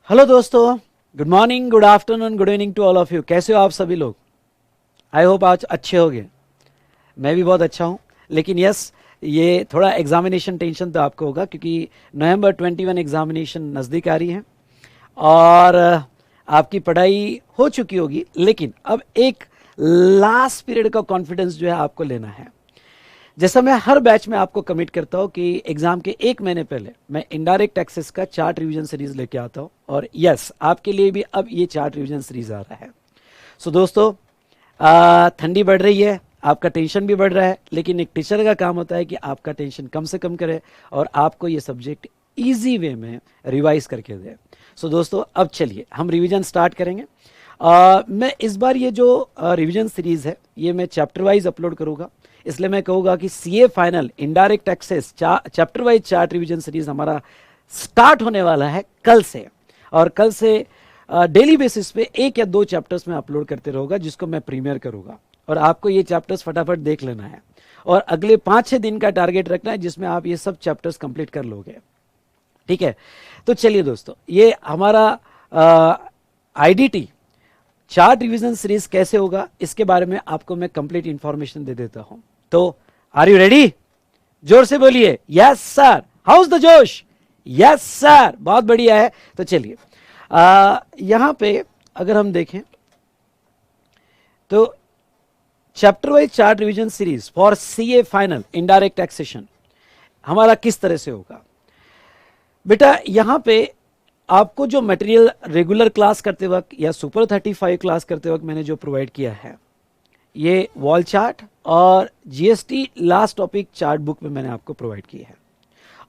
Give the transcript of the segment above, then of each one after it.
Hello दोस्तों, good morning, good afternoon, good evening to all of you. कैसे हो आप सभी लोग? आई होप आज अच्छे होगे। मैं भी बहुत अच्छा हूँ। लेकिन यस, ये थोड़ा एग्जामिनेशन टेंशन तो आपको होगा क्योंकि नवंबर 21 एग्जामिनेशन नज़दीक आ रही है और आपकी पढ़ाई हो चुकी होगी। लेकिन अब एक लास्ट पीरियड का कॉन्फिडेंस जो है आपको लेना है। जैसा मैं हर बैच में आपको कमिट करता हूँ कि एग्जाम के एक महीने पहले मैं इनडायरेक्ट टैक्सेस का चार्ट रिवीजन सीरीज लेके आता हूँ और यस, आपके लिए भी अब ये चार्ट रिवीजन सीरीज आ रहा है। सो दोस्तों, ठंडी बढ़ रही है, आपका टेंशन भी बढ़ रहा है, लेकिन एक टीचर का काम होता है कि आपका टेंशन कम से कम करे और आपको ये सब्जेक्ट ईजी वे में रिवाइज करके दे। सो दोस्तों, अब चलिए हम रिवीजन स्टार्ट करेंगे। मैं इस बार ये जो रिवीजन सीरीज है ये मैं चैप्टर वाइज अपलोड करूँगा, इसलिए मैं कहूँगा कि CA final indirect taxes chapter wise chart revision series हमारा स्टार्ट होने वाला है कल से। और कल से डेली बेसिस पे एक या दो चैप्टर्स में अपलोड करते रहूँगा, जिसको मैं प्रीमियर करूँगा और आपको ये चैप्टर्स फटाफट देख लेना है और अगले 5-6 दिन का टारगेट रखना है जिसमें आप ये सब चैप्टर्स कंप्लीट कर लोगे। ठीक है, तो चलिए दोस्तों, ये हमारा आईडीटी चार्ट रिवीजन सीरीज कैसे होगा इसके बारे में आपको मैं कंप्लीट इंफॉर्मेशन दे देता हूं। तो आर यू रेडी? जोर से बोलिए यस सर। हाउस द जोश? यस सर, बहुत बढ़िया है। तो चलिए यहां पे अगर हम देखें तो chapter wise chart revision series for CA final indirect taxation हमारा किस तरह से होगा बेटा। यहां पे आपको जो मटेरियल रेगुलर क्लास करते वक्त या सुपर 35 क्लास करते वक्त मैंने जो प्रोवाइड किया है, ये वॉल चार्ट और GST last topic chart book में मैंने आपको प्रोवाइड किया है।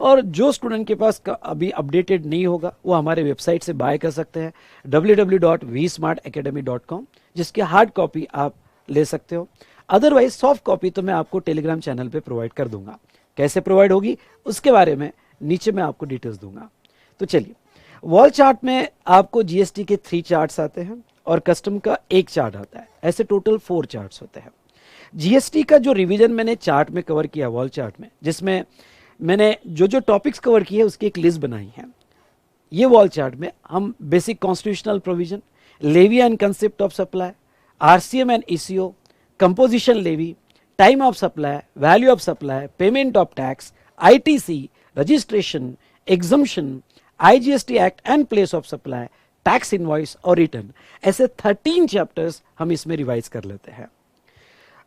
और जो स्टूडेंट के पास अभी अपडेटेड नहीं होगा वो हमारे वेबसाइट से बाय कर सकते हैं www.vsmartacademy.com, जिसकी हार्ड कॉपी आप ले सकते हो। अदरवाइज सॉफ्ट कॉपी तो मैं आपको टेलीग्राम चैनल पे प्रोवाइड कर दूंगा। कैसे प्रोवाइड होगी उसके बारे में नीचे मैं आपको डिटेल्स दूंगा। तो चलिए, वॉल चार्ट में आपको जीएसटी के 3 चार्ट्स आते हैं और कस्टम का 1 चार्ट आता है। ऐसे टोटल 4 चार्ट्स होते हैं। जीएसटी का जो रिवीजन मैंने चार्ट में कवर किया, वॉल चार्ट में, जिसमें मैंने जो जो टॉपिक्स कवर किए उसकी एक लिस्ट बनाई है। ये वॉल चार्ट में हम basic constitutional provision, levy and concept of supply, RCM and ECO, composition levy, time of supply, value of supply, payment of tax, ITC, registration, exemption, IGST act and place of supply, tax invoice और return, ऐसे 13 chapters हम इसमें revise कर लेते हैं।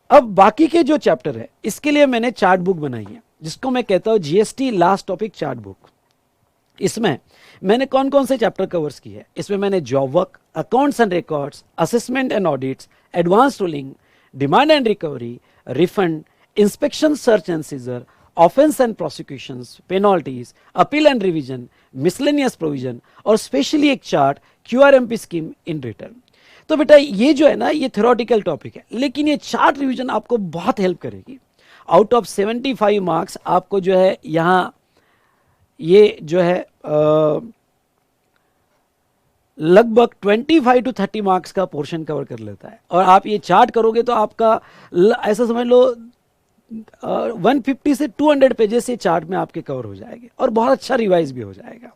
अब बाकी के जो चैप्टर है इसके लिए मैंने चार्ट बुक बनाई है, जिसको मैं कहता हूं GST last topic chart book. इसमें मैंने कौन कौन से चैप्टर कवर्स किए हैं? इसमें मैंने job work, accounts and records, assessment and audits, advance ruling, demand and recovery, refund, inspection, search and seizure, offence and prosecutions, penalties, appeal and revision, miscellaneous provision और स्पेशली एक chart QRMP scheme in return. तो बेटा ये जो है ना, ये theoretical topic है, लेकिन ये चार्ट रिवीजन आपको बहुत हेल्प करेगी। आउट ऑफ 75 मार्क्स आपको जो है यहां ये जो है लगभग 25 to 30 मार्क्स का पोर्शन कवर कर लेता है। और आप ये चार्ट करोगे तो आपका ऐसा समझ लो 150 से 200 पेजेस ये चार्ट में आपके कवर हो जाएंगे और बहुत अच्छा रिवाइज भी हो जाएगा।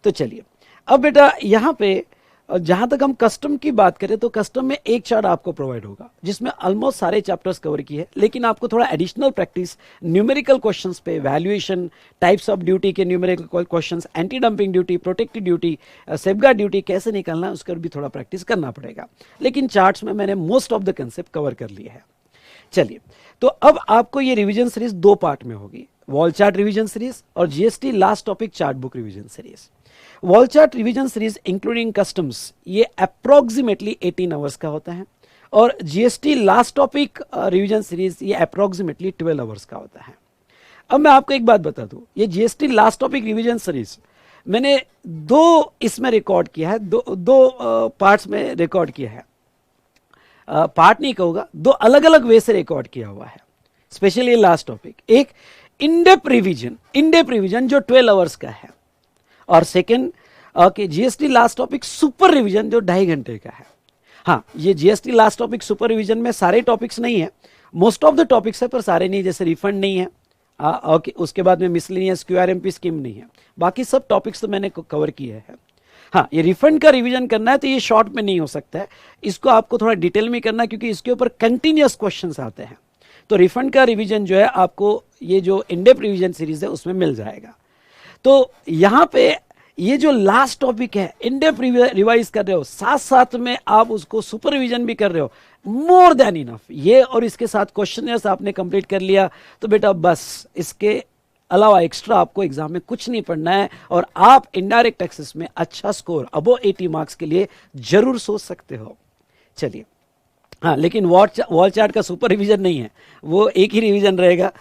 तो चलिए, अब बेटा यहाँ पे जहां तक हम कस्टम की बात करें तो कस्टम में एक चार्ट आपको प्रोवाइड होगा जिसमें ऑलमोस्ट सारे चैप्टर्स कवर किए, लेकिन आपको थोड़ा एडिशनल प्रैक्टिस न्यूमेरिकल क्वेश्चंस पे, वैल्यूएशन, टाइप्स ऑफ ड्यूटी के numerical questions, anti dumping duty, protective duty, safeguard duty कैसे निकालना है उसका भी थोड़ा प्रैक्टिस करना पड़ेगा। लेकिन चार्ट्स में मैंने most of the concept cover कर लिए है। चलिए, तो अब आपको ये रिवीजन सीरीज 2 पार्ट में होगी, वॉल चार्ट रिवीजन सीरीज और GST last topic chart book revision series. Wall chart revision series including customs ये अप्रोक्सीमेटली 18 आवर्स का होता है और GST last topic revision series ये अप्रोक्सीमेटली 12 आवर्स का होता है। अब मैं आपको एक बात बता दूं, ये GST last topic revision series मैंने 2 इसमें रिकॉर्ड किया है, दो पार्ट्स में रिकॉर्ड किया है। पार्ट नहीं कहूंगा, 2 अलग अलग वे से रिकॉर्ड किया हुआ है। स्पेशली लास्ट टॉपिक एक इनडेप्थ रिवीजन जो 12 आवर्स का है और second GST last topic super revision जो 2.5 घंटे का है। हाँ, ये GST last topic super revision में सारे टॉपिक्स नहीं है, मोस्ट ऑफ द टॉपिक्स है पर सारे नहीं। जैसे रिफंड नहीं है, उसके बाद में मिसलेनियस क्यूआरएमपी स्कीम नहीं है, बाकी सब टॉपिक्स तो मैंने कवर किए हैं। हाँ, ये रिफंड का रिवीजन करना है तो ये शॉर्ट में नहीं हो सकता है, इसको आपको थोड़ा डिटेल में करना है क्योंकि इसके ऊपर कंटिन्यूअस क्वेश्चंस आते हैं। तो रिफंड का रिवीजन जो है आपको ये जो इन-डेप्थ रिवीजन सीरीज है उसमें मिल जाएगा। तो यहाँ पे ये जो लास्ट टॉपिक है इन-डेप्थ रिवाइज कर रहे हो, साथ साथ में आप उसको सुपर रिवीजन भी कर रहे हो, मोर देन इनफ। ये और इसके साथ क्वेश्चनर्स आपने कंप्लीट कर लिया तो बेटा बस इसके अलावा एक्स्ट्रा आपको एग्जाम में कुछ नहीं पढ़ना है और आप इनडायरेक्ट एक्सेस में अच्छा स्कोर अबो 80 मार्क्स के लिए जरूर सोच सकते हो। चलिए, हाँ, लेकिन वॉल चार्ट का सुपर रिवीजन नहीं है, वो एक ही रिवीजन रहेगा।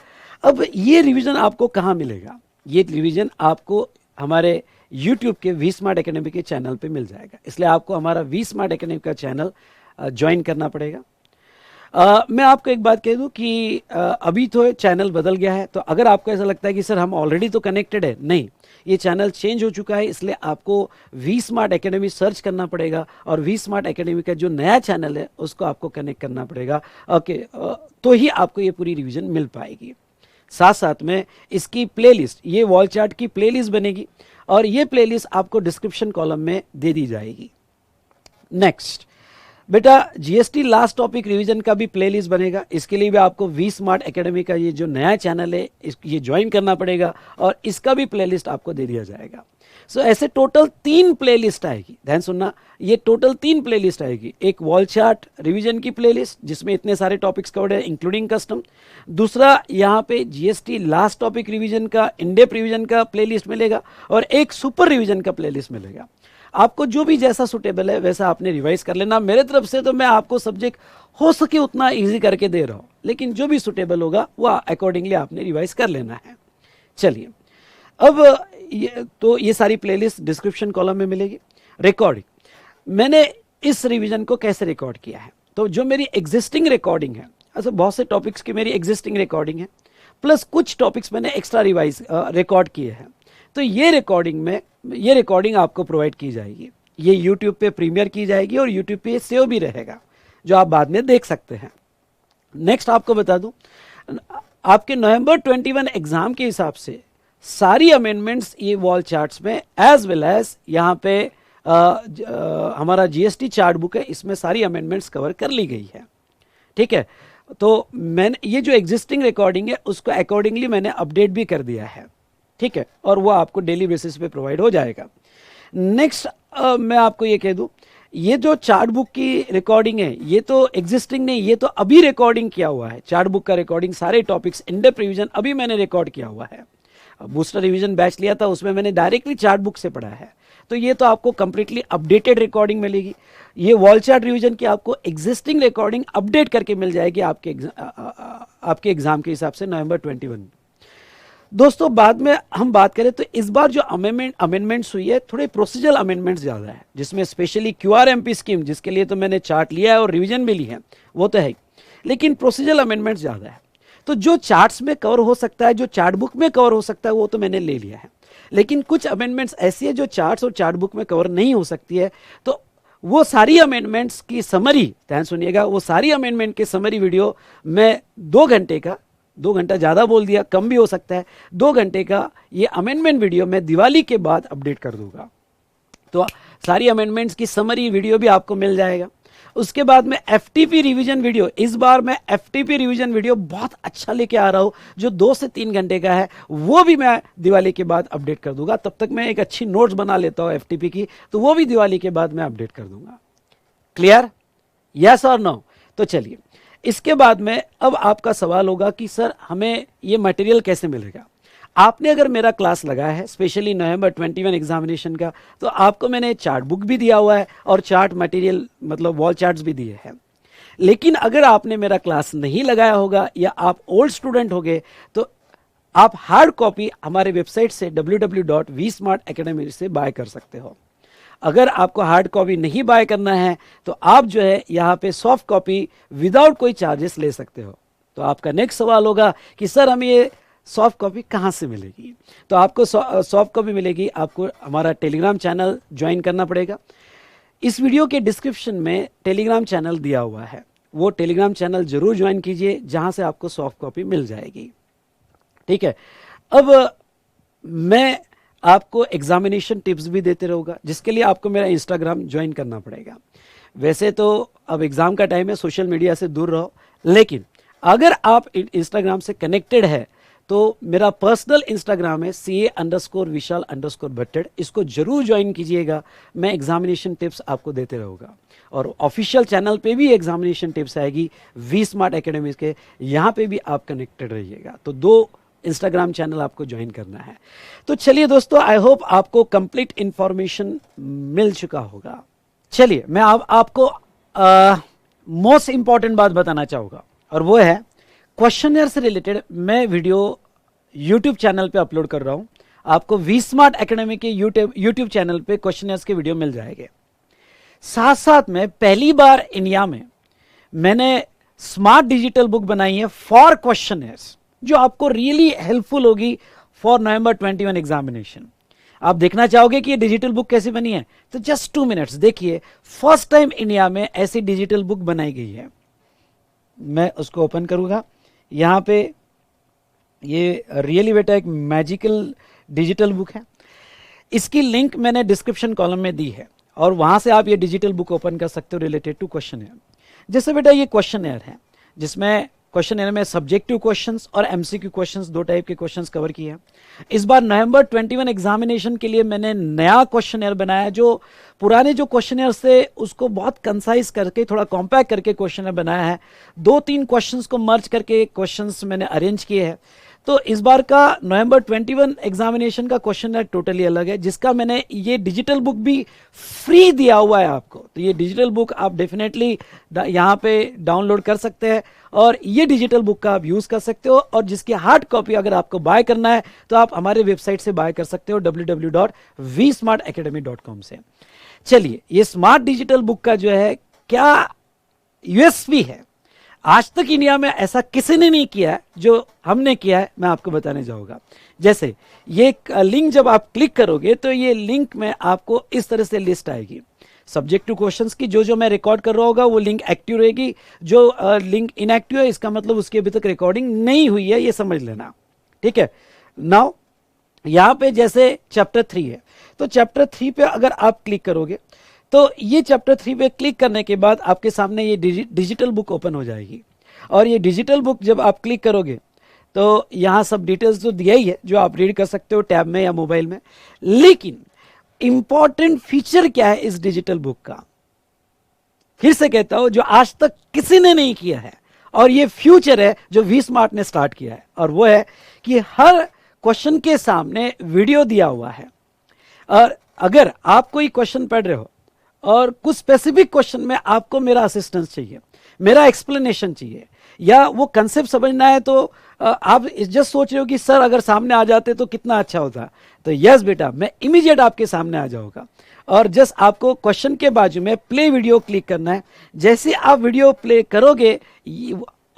अब ये रिवीजन आपको कहाँ मिलेगा? ये रिवीजन आपको हमारे YouTube के वी स्मार्ट एकेडमी के चैनल पे मिल जाएगा, इसलिए आपको हमारा वी स्मार्ट एकेडमी का चैनल ज्वाइन करना पड़ेगा। मैं आपको एक बात कह दूं कि अभी तो चैनल बदल गया है, तो अगर आपको ऐसा लगता है कि सर हम ऑलरेडी तो कनेक्टेड है, नहीं, ये चैनल चेंज हो चुका है, इसलिए आपको वी स्मार्ट एकेडमी सर्च करना पड़ेगा और वी स्मार्ट एकेडमी का जो नया चैनल है उसको आपको कनेक्ट करना पड़ेगा। ओके, तो ही आपको ये पूरी रिवीजन मिल पाएगी। साथ साथ में इसकी प्लेलिस्ट, ये वॉल चार्ट की प्लेलिस्ट बनेगी और ये प्लेलिस्ट आपको डिस्क्रिप्शन कॉलम में दे दी जाएगी। नेक्स्ट बेटा, जीएसटी लास्ट टॉपिक रिवीजन का भी प्लेलिस्ट बनेगा, इसके लिए भी आपको वी स्मार्ट एकेडमी का ये जो नया चैनल है ये ज्वाइन करना पड़ेगा और इसका भी प्लेलिस्ट आपको दे दिया जाएगा। सो ऐसे टोटल 3 प्लेलिस्ट आएगी, ध्यान सुनना, ये टोटल 3 प्लेलिस्ट आएगी। एक वॉल चार्ट रिवीजन की प्लेलिस्ट जिसमें इतने सारे टॉपिक्स कवर्ड है इंक्लूडिंग कस्टम, दूसरा यहाँ पे जीएसटी लास्ट टॉपिक रिवीजन का इन-डेप्थ रिवीजन का प्लेलिस्ट मिलेगा और एक सुपर रिवीजन का प्लेलिस्ट मिलेगा। आपको जो भी जैसा सुटेबल है वैसा आपने रिवाइज कर लेना। मेरे तरफ से तो मैं आपको सब्जेक्ट हो सके उतना इजी करके दे रहा हूँ, लेकिन जो भी सुटेबल होगा वह अकॉर्डिंगली आपने रिवाइज कर लेना है। चलिए, अब ये सारी प्लेलिस्ट डिस्क्रिप्शन कॉलम में मिलेगी। रिकॉर्डिंग, मैंने इस रिवीजन को कैसे रिकॉर्ड किया है, तो जो मेरी एग्जिस्टिंग रिकॉर्डिंग है, ऐसे बहुत से टॉपिक्स की मेरी एग्जिस्टिंग रिकॉर्डिंग है, प्लस कुछ टॉपिक्स मैंने एक्स्ट्रा रिवाइज रिकॉर्ड किए हैं, तो ये रिकॉर्डिंग आपको प्रोवाइड की जाएगी। ये यूट्यूब पे प्रीमियर की जाएगी और यूट्यूब पे सेव भी रहेगा, जो आप बाद में देख सकते हैं। नेक्स्ट आपको बता दूं, आपके नवंबर 21 एग्जाम के हिसाब से सारी अमेंडमेंट्स ये वॉल चार्ट्स में एज वेल एज यहाँ पे हमारा जीएसटी चार्ट बुक है, इसमें सारी अमेंडमेंट्स कवर कर ली गई है। ठीक है, तो मैंने ये जो एग्जिस्टिंग रिकॉर्डिंग है उसको अकॉर्डिंगली मैंने अपडेट भी कर दिया है। ठीक है, और वो आपको डेली बेसिस पे प्रोवाइड हो जाएगा। नेक्स्ट मैं आपको ये कह दूं, ये जो चार्ट बुक की रिकॉर्डिंग है ये तो एग्जिस्टिंग नहीं, ये तो अभी रिकॉर्डिंग किया हुआ है। चार्ट बुक का रिकॉर्डिंग सारे टॉपिक्स इन-डेप्थ रिवीजन अभी मैंने रिकॉर्ड किया हुआ है। बूस्टर रिवीजन बैच लिया था, उसमें मैंने डायरेक्टली चार्ट बुक से पढ़ा है, तो ये तो आपको कंप्लीटली अपडेटेड रिकॉर्डिंग मिलेगी। ये वॉल चार्ट रिवीजन की आपको एग्जिस्टिंग रिकॉर्डिंग अपडेट करके मिल जाएगी आपके एग्जाम के हिसाब से नवंबर 21। दोस्तों, बाद में हम बात करें तो इस बार जो अमेंडमेंट्स हुई है, थोड़े प्रोसीजरल अमेंडमेंट्स ज़्यादा है, जिसमें स्पेशली क्यूआरएमपी स्कीम, जिसके लिए तो मैंने चार्ट लिया है और रिवीजन भी ली है, वो तो है, लेकिन प्रोसीजरल अमेंडमेंट्स ज़्यादा है। तो जो चार्ट्स में कवर हो सकता है, जो चार्ट बुक में कवर हो सकता है, वो तो मैंने ले लिया है, लेकिन कुछ अमेंडमेंट्स ऐसी है जो चार्ट्स और चार्ट बुक में कवर नहीं हो सकती है, तो वो सारी अमेंडमेंट्स की समरी, ध्यान सुनिएगा, वो सारी अमेंडमेंट की समरी वीडियो मैं 2 घंटे का, 2 घंटा ज़्यादा बोल दिया, कम भी हो सकता है, 2 घंटे का ये अमेंडमेंट वीडियो मैं दिवाली के बाद अपडेट कर दूंगा। तो सारी अमेंडमेंट्स की समरी वीडियो भी आपको मिल जाएगा। उसके बाद में एफटीपी रिवीजन वीडियो, इस बार मैं एफटीपी रिवीजन वीडियो बहुत अच्छा लेके आ रहा हूं, जो 2 से 3 घंटे का है, वो भी मैं दिवाली के बाद अपडेट कर दूंगा। तब तक मैं एक अच्छी नोट्स बना लेता हूं एफटीपी की, तो वो भी दिवाली के बाद मैं अपडेट कर दूंगा। क्लियर? यस और नो? तो चलिए, इसके बाद में अब आपका सवाल होगा कि सर हमें ये मटेरियल कैसे मिलेगा। आपने अगर मेरा क्लास लगाया है स्पेशली नवंबर 21 एग्जामिनेशन का, तो आपको मैंने चार्ट बुक भी दिया हुआ है और चार्ट मटेरियल मतलब वॉल चार्ट्स भी दिए हैं। लेकिन अगर आपने मेरा क्लास नहीं लगाया होगा या आप ओल्ड स्टूडेंट होंगे, तो आप हार्ड कॉपी हमारे वेबसाइट से www.vsmartacademy से बाय कर सकते हो। अगर आपको हार्ड कॉपी नहीं बाय करना है तो आप जो है यहाँ पे सॉफ्ट कॉपी विदाउट कोई चार्जेस ले सकते हो। तो आपका नेक्स्ट सवाल होगा कि सर हमें ये सॉफ्ट कॉपी कहाँ से मिलेगी। तो आपको सॉफ्ट कॉपी मिलेगी, आपको हमारा टेलीग्राम चैनल ज्वाइन करना पड़ेगा। इस वीडियो के डिस्क्रिप्शन में टेलीग्राम चैनल दिया हुआ है, वो टेलीग्राम चैनल जरूर ज्वाइन कीजिए, जहाँ से आपको सॉफ्ट कॉपी मिल जाएगी। ठीक है, अब मैं आपको एग्जामिनेशन टिप्स भी देते रहूँगा, जिसके लिए आपको मेरा इंस्टाग्राम ज्वाइन करना पड़ेगा। वैसे तो अब एग्ज़ाम का टाइम है, सोशल मीडिया से दूर रहो, लेकिन अगर आप इंस्टाग्राम से कनेक्टेड है तो मेरा पर्सनल इंस्टाग्राम है CA_Vishal_Bhatted, इसको जरूर ज्वाइन कीजिएगा। मैं एग्जामिनेशन टिप्स आपको देते रहूँगा और ऑफिशियल चैनल पे भी एग्जामिनेशन टिप्स आएगी वी स्मार्ट एकेडमी के, यहाँ पे भी आप कनेक्टेड रहिएगा। तो 2 इंस्टाग्राम चैनल आपको ज्वाइन करना है। तो चलिए दोस्तों, आई होप आपको कंप्लीट इंफॉर्मेशन मिल चुका होगा। चलिए मैं आपको मोस्ट इंपॉर्टेंट बात बताना चाहूँगा, और वो है क्वेश्चनर से रिलेटेड मैं वीडियो यूट्यूब चैनल पे अपलोड कर रहा हूँ। आपको वी स्मार्ट एकेडमी के यूट्यूब चैनल पे क्वेश्चनर्स के वीडियो मिल जाएंगे। साथ साथ में पहली बार इंडिया में मैंने स्मार्ट डिजिटल बुक बनाई है फॉर क्वेश्चनर्स, जो आपको रियली हेल्पफुल होगी फॉर नवंबर 21 एग्जामिनेशन। आप देखना चाहोगे कि ये डिजिटल बुक कैसे बनी है, तो जस्ट 2 मिनट्स देखिए। फर्स्ट टाइम इंडिया में ऐसी डिजिटल बुक बनाई गई है। मैं उसको ओपन करूंगा। यहाँ पे ये रियली बेटा एक मैजिकल डिजिटल बुक है। इसकी लिंक मैंने डिस्क्रिप्शन कॉलम में दी है और वहां से आप ये डिजिटल बुक ओपन कर सकते हो रिलेटेड टू क्वेश्चनर। जैसे बेटा ये क्वेश्चनर है, जिसमें क्वेश्चनर में सब्जेक्टिव क्वेश्चंस और एमसीक्यू क्वेश्चंस, 2 टाइप के क्वेश्चंस कवर किए हैं। इस बार नवंबर 21 एग्जामिनेशन के लिए मैंने नया क्वेश्चनर बनाया, जो पुराने जो क्वेश्चनर थे उसको बहुत कंसाइज करके, थोड़ा कॉम्पैक्ट करके क्वेश्चनर बनाया है। 2-3 क्वेश्चंस को मर्ज करके क्वेश्चंस मैंने अरेंज किए हैं। तो इस बार का नवंबर 21 एग्जामिनेशन का क्वेश्चन टोटली अलग है, जिसका मैंने ये डिजिटल बुक भी फ्री दिया हुआ है आपको। तो ये डिजिटल बुक आप डेफिनेटली यहाँ पे डाउनलोड कर सकते हैं और ये डिजिटल बुक का आप यूज कर सकते हो। और जिसकी हार्ड कॉपी अगर आपको बाय करना है तो आप हमारे वेबसाइट से बाय कर सकते हो www.vsmartacademy.com से। चलिए, ये स्मार्ट डिजिटल बुक का जो है क्या यूएसपी है, आज तक इंडिया में ऐसा किसी ने नहीं किया है जो हमने किया है, मैं आपको बताने जाऊंगा। जैसे ये लिंक जब आप क्लिक करोगे तो ये लिंक में आपको इस तरह से लिस्ट आएगी सब्जेक्टिव क्वेश्चंस की। जो मैं रिकॉर्ड कर रहा होगा वो लिंक एक्टिव रहेगी, जो लिंक इनएक्टिव है इसका मतलब उसकी अभी तक रिकॉर्डिंग नहीं हुई है, ये समझ लेना, ठीक है। नाउ यहाँ पे जैसे चैप्टर 3 है, तो चैप्टर 3 पे अगर आप क्लिक करोगे तो ये चैप्टर 3 पे क्लिक करने के बाद आपके सामने ये डिजिटल बुक ओपन हो जाएगी। और ये डिजिटल बुक जब आप क्लिक करोगे तो यहाँ सब डिटेल्स तो दिया ही है जो आप रीड कर सकते हो टैब में या मोबाइल में। लेकिन इंपॉर्टेंट फीचर क्या है इस डिजिटल बुक का, फिर से कहता हूं, जो आज तक किसी ने नहीं किया है और ये फ्यूचर है जो वी स्मार्ट ने स्टार्ट किया है, और वो है कि हर क्वेश्चन के सामने वीडियो दिया हुआ है। और अगर आप कोई क्वेश्चन पढ़ रहे हो और कुछ स्पेसिफिक क्वेश्चन में आपको मेरा असिस्टेंस चाहिए, मेरा एक्सप्लेनेशन चाहिए, या वो कंसेप्ट समझना है, तो आप जस्ट सोच रहे हो कि सर अगर सामने आ जाते तो कितना अच्छा होता, तो यस बेटा मैं इमीडिएट आपके सामने आ जाऊंगा। और जस्ट आपको क्वेश्चन के बाजू में प्ले वीडियो क्लिक करना है। जैसे आप वीडियो प्ले करोगे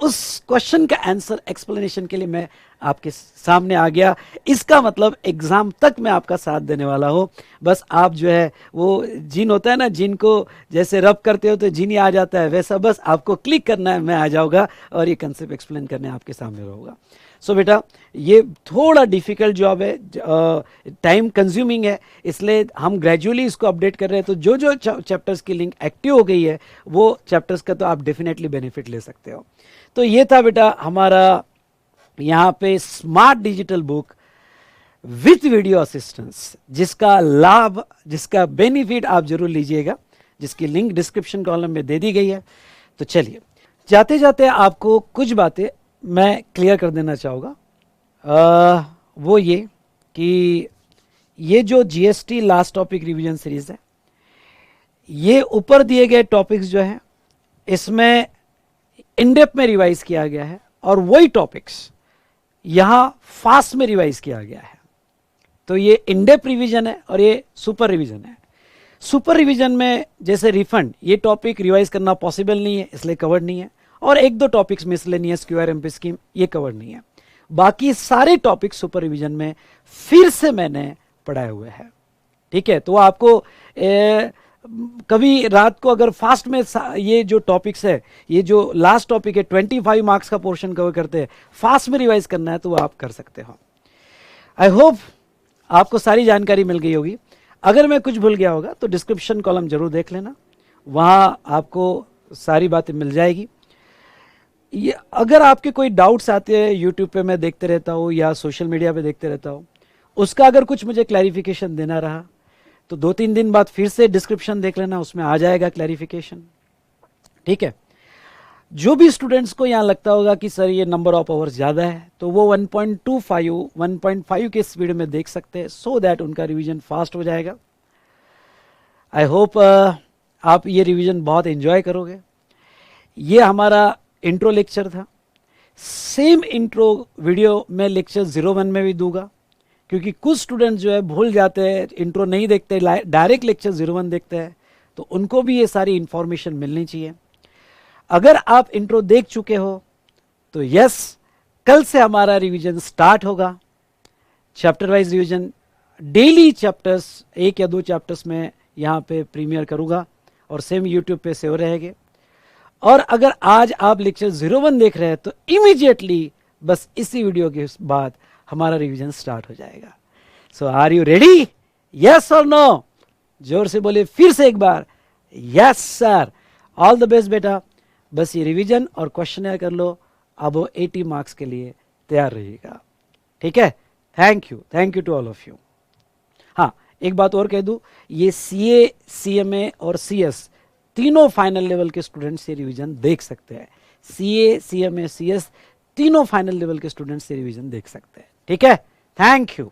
उस क्वेश्चन का आंसर एक्सप्लेनेशन के लिए मैं आपके सामने आ गया। इसका मतलब एग्जाम तक मैं आपका साथ देने वाला हूं। बस आप जो है वो जिन होता है ना, जिन को जैसे रब करते हो तो जिन ही आ जाता है, वैसा बस आपको क्लिक करना है, मैं आ जाऊंगा और ये कंसेप्ट एक्सप्लेन करने आपके सामने रहूंगा। सो बेटा ये थोड़ा डिफिकल्ट जॉब है, टाइम कंज्यूमिंग है, इसलिए हम ग्रेजुअली इसको अपडेट कर रहे हैं। तो जो जो चैप्टर्स की लिंक एक्टिव हो गई है वो चैप्टर्स का तो आप डेफिनेटली बेनिफिट ले सकते हो। तो ये था बेटा हमारा यहाँ पे smart digital book with video assistance, जिसका लाभ, जिसका बेनिफिट आप जरूर लीजिएगा, जिसकी लिंक डिस्क्रिप्शन कॉलम में दे दी गई है। तो चलिए जाते जाते आपको कुछ बातें मैं क्लियर कर देना चाहूँगा। वो ये कि ये जो GST last topic revision series है, ये ऊपर दिए गए टॉपिक्स जो हैं इसमें इन डेप्थ में रिवाइज किया गया है और वही टॉपिक्स यहां फास्ट में रिवाइज किया गया है। तो ये इन डेप्थ रिवीजन है और ये सुपर रिवीजन है। सुपर रिवीजन में जैसे रिफंड, ये टॉपिक रिवाइज करना पॉसिबल नहीं है इसलिए कवर नहीं है, और 1-2 टॉपिक्स मिसलेनियस क्यूआरएमपी स्कीम ये कवर नहीं है। बाकी सारे टॉपिक सुपर रिवीजन में फिर से मैंने पढ़ाए हुए हैं, ठीक है। तो आपको कभी रात को अगर फास्ट में ये जो टॉपिक्स है, ये जो लास्ट टॉपिक है 25 मार्क्स का पोर्शन कवर करते हैं, फास्ट में रिवाइज करना है तो वो आप कर सकते हो। आई होप आपको सारी जानकारी मिल गई होगी। अगर मैं कुछ भूल गया होगा तो डिस्क्रिप्शन कॉलम जरूर देख लेना, वहाँ आपको सारी बातें मिल जाएगी। ये अगर आपके कोई डाउट्स आते हैं, यूट्यूब पे मैं देखते रहता हूँ या सोशल मीडिया पे देखते रहता हूँ, उसका अगर कुछ मुझे क्लैरिफिकेशन देना रहा तो 2-3 दिन बाद फिर से डिस्क्रिप्शन देख लेना, उसमें आ जाएगा क्लैरिफिकेशन। ठीक है, जो भी स्टूडेंट्स को यहाँ लगता होगा कि सर ये नंबर ऑफ आवर्स ज़्यादा है, तो वो 1.25 1.5 के स्पीड में देख सकते हैं, सो दैट उनका रिवीजन फास्ट हो जाएगा। आई होप आप ये रिवीजन बहुत एंजॉय करोगे। ये हमारा इंट्रो लेक्चर था। सेम इंट्रो वीडियो मैं लेक्चर 01 में भी दूंगा, क्योंकि कुछ स्टूडेंट जो है भूल जाते हैं, इंट्रो नहीं देखते, डायरेक्ट लेक्चर 01 देखते हैं, तो उनको भी ये सारी इंफॉर्मेशन मिलनी चाहिए। अगर आप इंट्रो देख चुके हो तो यस, कल से हमारा रिवीजन स्टार्ट होगा। Chapter wise revision, daily chapters, 1 या 2 चैप्टर्स में यहाँ पे प्रीमियर करूँगा और सेम यूट्यूब पे सेव रहेंगे। और अगर आज आप लेक्चर 01 देख रहे हैं तो इमीडिएटली बस इसी वीडियो के बाद हमारा रिवीजन स्टार्ट हो जाएगा। So are you ready? Yes और नो? जोर से बोले फिर से एक बार, yes sir. All the best बेटा। बस ये रिवीजन और क्वेश्चन कर लो, अब वो 80 मार्क्स के लिए तैयार रहिएगा। ठीक है, thank you to all of you. हाँ, एक बात और कह दूं, ये CA, CMA और CS तीनों फाइनल लेवल के स्टूडेंट्स ये रिवीजन देख सकते हैं। CA, CMA, CS तीनों फाइनल लेवल के स्टूडेंट्स ये रिवीजन देख सकते हैं। ठीक है, थैंक यू।